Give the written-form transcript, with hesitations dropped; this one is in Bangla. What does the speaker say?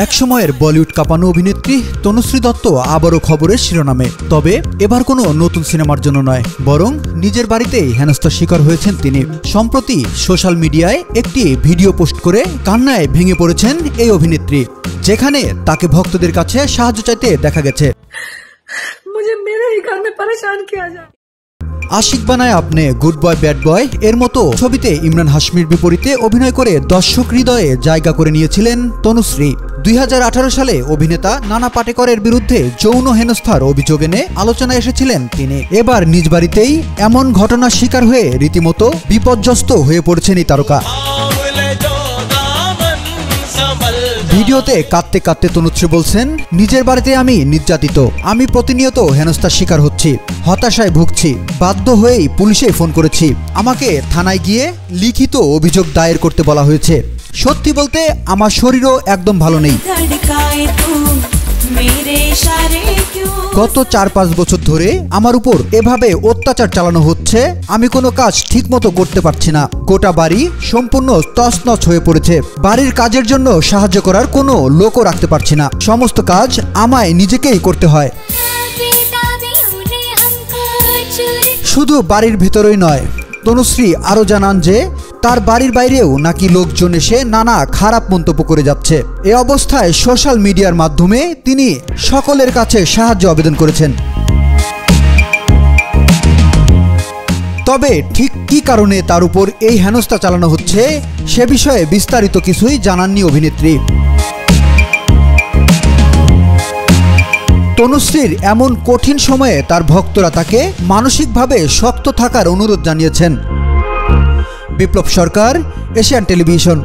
একসময়ের বলিউড কাঁপানো অভিনেত্রী তনুশ্রী দত্ত আবারও খবরের শিরোনামে। তবে এবার কোনো নতুন সিনেমার জন্য নয়, বরং নিজের বাড়িতেই হেনস্থার শিকার হয়েছেন তিনি। সম্প্রতি সোশ্যাল মিডিয়ায় একটি ভিডিও পোস্ট করে কান্নায় ভেঙে পড়েছেন এই অভিনেত্রী, যেখানে তাকে ভক্তদের কাছে সাহায্য চাইতে দেখা গেছে। আশিক বানায় আপনি, গুড বয় ব্যাড বয় এর মতো ছবিতে ইমরান হাশমির বিপরীতে অভিনয় করে দর্শক হৃদয়ে জায়গা করে নিয়েছিলেন তনুশ্রী। 2018 সালে অভিনেতা নানা পাটেকরের বিরুদ্ধে যৌন হেনস্থার অভিযোগ এনে আলোচনায় এসেছিলেন তিনি। এবার নিজ বাড়িতেই এমন ঘটনার শিকার হয়ে রীতিমতো বিপর্যস্ত হয়ে পড়ছেন এই তারকা। ভিডিওতে কাঁদতে কাঁদতে তনুশ্রী বলছেন, নিজের বাড়িতে আমি নির্যাতিত, আমি প্রতিনিয়ত হেনস্থার শিকার হচ্ছি, হতাশায় ভুগছি, বাধ্য হয়েই পুলিশে ফোন করেছি, আমাকে থানায় গিয়ে লিখিত অভিযোগ দায়ের করতে বলা হয়েছে। সত্যি বলতে আমার শরীরও একদম ভালো নেই। গত 4-5 বছর ধরে আমার উপর এভাবে অত্যাচার চালানো হচ্ছে, আমি কোনো কাজ ঠিক মতো করতে পারছি না, গোটা বাড়ি সম্পূর্ণ তছনছ হয়ে পড়েছে, বাড়ির কাজের জন্য সাহায্য করার কোনো লোকও রাখতে পারছি না, সমস্ত কাজ আমায় নিজেকেই করতে হয়। শুধু বাড়ির ভেতরেই নয়, তনুশ্রী আরও জানান যে তার বাড়ির বাইরেও নাকি লোকজন এসে নানা খারাপ মন্তব্য করে যাচ্ছে। এ অবস্থায় সোশ্যাল মিডিয়ার মাধ্যমে তিনি সকলের কাছে সাহায্য আবেদন করেছেন। তবে ঠিক কী কারণে তার উপর এই হেনস্থা চালানো হচ্ছে সে বিষয়ে বিস্তারিত কিছুই জানাননি অভিনেত্রী। তনুশ্রীর এমন কঠিন সময়ে তার ভক্তরা তাকে মানসিকভাবে শক্ত থাকার অনুরোধ জানিয়েছেন। বিপ্লব সরকার, এশিয়ান টেলিভিশন।